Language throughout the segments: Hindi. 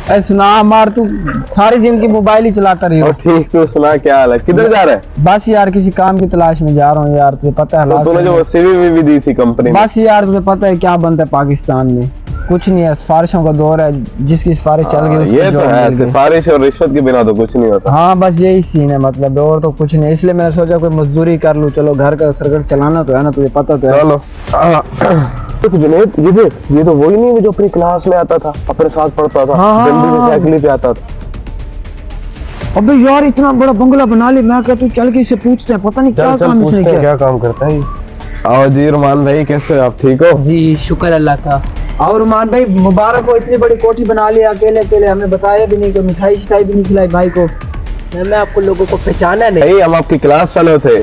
ऐ सुना मार, तू सारी जिंदगी मोबाइल ही चलाता रही हो। ठीक, तो सुना क्या हाल है, किधर जा रहा है? बस यार किसी काम की तलाश में जा रहा हूँ यार, तुझे पता है। तो तूने जो सीवी भी दी थी कंपनी में। बस यार तुझे पता है क्या बनता है पाकिस्तान में, कुछ नहीं है, सिफारिशों का दौर है, जिसकी सिफारिश चल गई ये तो है, सिफारिश और रिश्वत के बिना तो कुछ नहीं होता। हाँ बस यही सीन है, मतलब और तो कुछ नहीं, इसलिए मैंने सोचा कोई मजदूरी कर लूँ। चलो घर का सर्कल चलाना तो है ना, तुझे पता तो है। चलो जुनैद, ये देख, ये तो वही नहीं है जो अपनी क्लास में आता था, अपने साथ पढ़ता था, जल्दी से साइकिल पे आता था। अबे यार इतना बड़ा बंगला बना ली, मैं कहता तू चल के इससे पूछते हैं, पता नहीं क्या काम इसने किया। क्या काम करता है? आओ जी रुमान भाई, कैसे हो आप, ठीक हो? जी शुक्र अल्लाह का। और रुमान भाई मुबारक हो, इतनी बड़ी कोठी बना ली अकेले अकेले, हमें बताया भी नहीं, कोई मिठाई शिठाई भी नहीं खिलाई भाई को। मैं आपको लोगों को पहचाना नहीं। हम आपकी क्लास फेलो थे।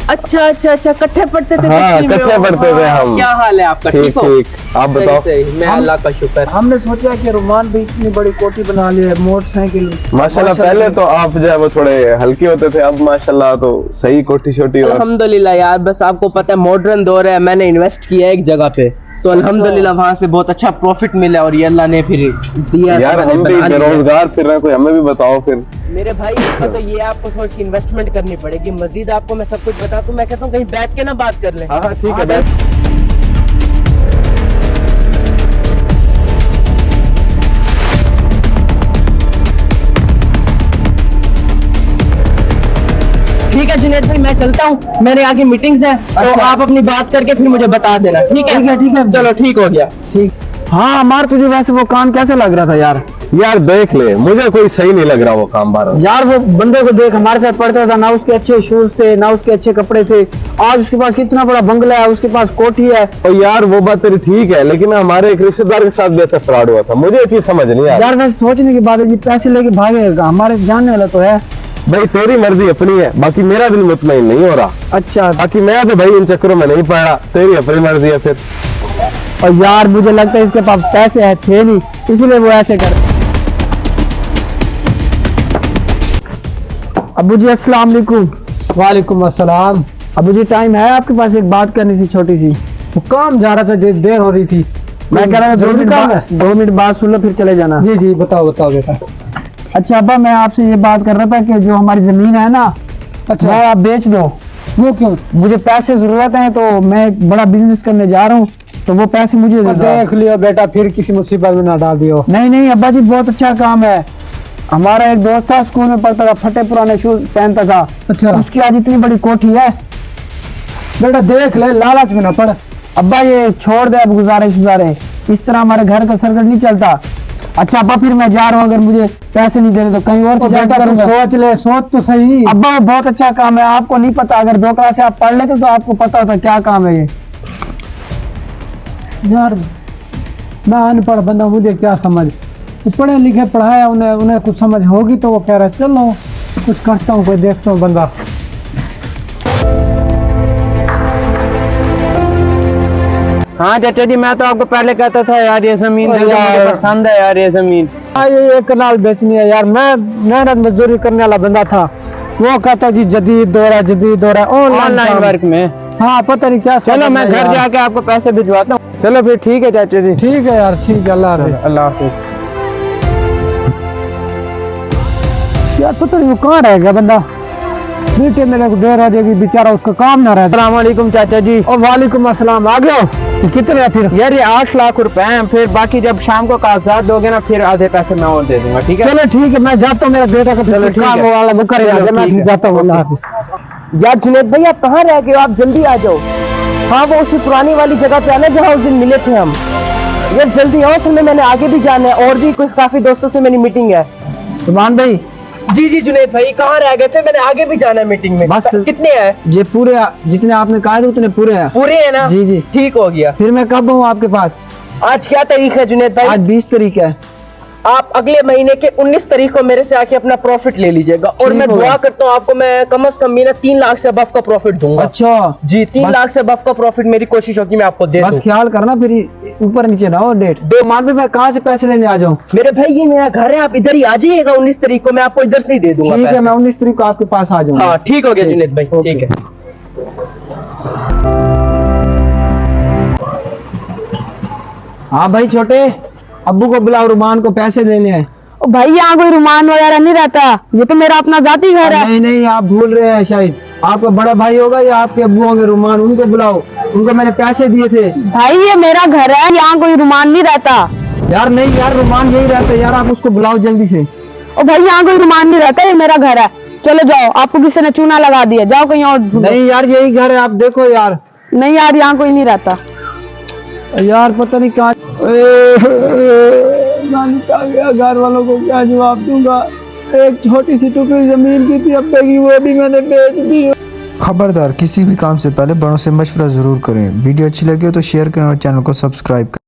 अच्छा अच्छा अच्छा, इकट्ठे पढ़ते थे। हाँ, इकट्ठे पढ़ते थे हम। क्या हाल है आपका? ठीक हो? ठीक, आप बताओ। मैं अल्लाह का शुक्र। हमने सोचा कि रुमान भाई इतनी बड़ी कोठी बना ली है, मोटरसाइकिल माशाल्लाह। पहले तो आप जो है वो थोड़े हल्के होते थे, अब माशाल्लाह तो सही कोठी छोटी हो। अल्हम्दुलिल्लाह यार, बस आपको पता है मॉडर्न दौर है, मैंने इन्वेस्ट किया है एक जगह पे, तो अल्हम्दुलिल्लाह वहाँ से बहुत अच्छा प्रॉफिट मिला और ये अल्लाह ने फिर दिया। यार हम भी बेरोजगार फिर रहे, कोई हमें भी बताओ फिर। मेरे भाई इसका तो ये आपको थोड़ी सी इन्वेस्टमेंट करनी पड़ेगी, मजीद आपको मैं सब कुछ बता दूं। मैं कहता हूँ कहीं बैठ के ना बात कर ले। हाँ ठीक है, ठीक है जुनैद भाई, मैं चलता हूँ, मेरे आगे मीटिंग्स है, तो आप अपनी बात करके फिर मुझे बता देना। ठीक है ठीक है, चलो ठीक हो गया। ठीक। हाँ मार, तुझे वैसे वो काम कैसे लग रहा था यार? यार देख ले, मुझे कोई सही नहीं लग रहा वो काम बार। यार वो बंदे को देख, हमारे साथ पढ़ता था ना, उसके अच्छे शूज थे ना, उसके अच्छे कपड़े थे, आज उसके पास कितना बड़ा बंगला है, उसके पास कोठी है। और यार वो बात तेरी ठीक है, लेकिन हमारे एक रिश्तेदार के साथ भी ऐसा फ्रॉड हुआ था, मुझे ये चीज समझ नहीं आ रही। यार वैसे सोचने की बात है, ये पैसे लेके भागेगा, हमारे जानने वाला तो है। भाई तेरी मर्जी अपनी है, बाकी मेरा दिल मुतमईन नहीं हो रहा। अच्छा, बाकी मैं तो भाई इन चक्करों में नहीं पड़ रहा, तेरी अपनी मर्जी है फिर। और यार मुझे लगता है इसके पास पैसे है थे नहीं, इसलिए वो ऐसे कर। अबू जी अस्सलाम वालेकुम। वालेकुम अस्सलाम। अबू जी टाइम है आपके पास? एक बात करनी थी छोटी सी। तो काम जा रहा था, देर हो रही थी। मैं कह रहा था 2 मिनट बाद सुन लो, फिर चले जाना। जी जी, बताओ बताओ बेटा। अच्छा अब्बा, मैं आपसे ये बात कर रहा था कि जो हमारी जमीन है ना, अच्छा, वो आप बेच दो। वो क्यों? मुझे पैसे जरूरत है, तो मैं एक बड़ा बिजनेस करने जा रहा हूँ, तो वो पैसे मुझे दे दो। देख लियो बेटा, फिर किसी मुसीबत में ना डाल दियो। नहीं नहीं अब्बा जी, बहुत अच्छा काम है। हमारा एक दोस्त था, स्कूल में पढ़ता था, फटे पुराने शूज पहनता था। अच्छा, उसकी आज इतनी बड़ी कोठी है। बेटा देख ले, लालच में ना पड़। अब्बा ये छोड़ दे अब गुजारे, इस तरह हमारे घर का सर्कल नहीं चलता। अच्छा अब्बा, फिर मैं जा रहा हूँ, अगर मुझे पैसे नहीं देने तो कहीं और से बेटा तुम सोच ले, सोच तो सही। अब्बा वो बहुत अच्छा काम है, आपको नहीं पता, अगर 2 क्लास आप पढ़ लेते तो आपको पता होता क्या काम है ये। यार मैं अनपढ़ बंदा, मुझे क्या समझ। पढ़े लिखे पढ़ाया, उन्हें कुछ समझ होगी, तो वो कह रहा है चलो कुछ करता हूँ, कोई देखता हूँ बंदा। हाँ चाचा जी, मैं तो आपको पहले कहता था यार ये जमीन मुझे पसंद है यार, ये जमीन। हाँ, ये 1 कनाल बेचनी है यार। मैं मेहनत मजदूरी करने वाला बंदा था, वो कहता जी जदीद दौर है ऑनलाइन वर्क में। हाँ पता नहीं क्या। चलो मैं घर जाके आपको पैसे भिजवाता हूँ। चलो फिर ठीक है चाचा जी। ठीक है यार, ठीक है, अल्लाह हाफिज़। अल्लाह हाफिज़। यार पता नहीं वो कहाँ रह गया बंदा, मीटे मेरे को देर हो जाएगी, बेचारा उसका काम ना रहे। अस्सलाम वालेकुम चाचा जी। और वालेकुम अस्सलाम। आ गए हो? कितने है फिर? यार ये 8 लाख रुपए हैं, फिर बाकी जब शाम को कागजात दोगे ना, फिर आधे पैसे मैं और दे दूंगा। ठीक है? चलो ठीक है, मैं जाता हूँ, मेरा बेटा का चलो ठीक काम है। वाला वो करेगा, चलो, मैं ठीक है। जाता हूँ। अल्लाह हाफिज़। यार जुनैद भाई, आप कहाँ रह गए हो? आप जल्दी आ जाओ। हाँ वो उसी पुरानी वाली जगह पे आना जहाँ उस दिन मिले थे हम। यार जल्दी आओ, असल में मैंने आगे भी जाना है, और भी कुछ काफी दोस्तों से मेरी मीटिंग है। रुमान भाई। जी जी जुनैद भाई, कहाँ रह गए थे? मैंने आगे भी जाना है मीटिंग में। बस कितने हैं? ये पूरे जितने आपने कहा थे उतने पूरे हैं। पूरे हैं ना? जी जी। ठीक हो गया। फिर मैं कब हूँ आपके पास? आज क्या तारीख है जुनैद भाई? आज 20 तारीख है। आप अगले महीने के 19 तारीख को मेरे से आके अपना प्रॉफिट ले लीजिएगा, और मैं दुआ करता हूँ आपको मैं कम से कम भी ना 3 लाख से अबव का प्रॉफिट दूंगा। अच्छा जी, 3 लाख से अबव का प्रॉफिट मेरी कोशिश होगी मैं आपको दे दूं। बस ख्याल करना, फिर ऊपर नीचे ना हो डेट। मान भी मैं कहाँ से पैसे लेने आ जाऊँ? मेरे भाई ये मेरा घर है, आप इधर ही आ जाइएगा 19 तारीख को, मैं आपको इधर से ही दे दूंगा। ठीक है, मैं 19 तारीख को आपके पास आ जाऊंगा। हाँ ठीक हो गया जुनैद भाई, ठीक है। हाँ भाई छोटे, अब्बू को बुलाओ, रुमान को पैसे देने हैं। ओ भाई यहाँ कोई रुमान वगैरह नहीं रहता, ये तो मेरा अपना जाती घर है। नहीं नहीं, आप भूल रहे हैं शायद, आपका बड़ा भाई होगा या आपके अब्बू होंगे रुमान, उनको बुलाओ, उनको मैंने पैसे दिए थे। भाई ये मेरा घर है, यहाँ कोई रुमान नहीं रहता। यार नहीं यार, रुमान यही रहता है यार, आप उसको बुलाओ जल्दी से। ओ भाई यहाँ कोई रुमान नहीं रहता, ये मेरा घर है। चलो जाओ, आपको किसी ने चूना लगा दिया, जाओ कहीं और ढूंढो। नहीं यार यही घर है, आप देखो यार। नहीं यार यहाँ कोई नहीं रहता। यार पता नहीं कहाँ मालिक आ गया, घर वालों को क्या जवाब दूंगा। एक छोटी सी टुकड़ी जमीन की थी अब्बे की, वो भी मैंने बेच दी। खबरदार, किसी भी काम से पहले बड़ों से मशवरा जरूर करें। वीडियो अच्छी लगे तो शेयर करें और चैनल को सब्सक्राइब करें।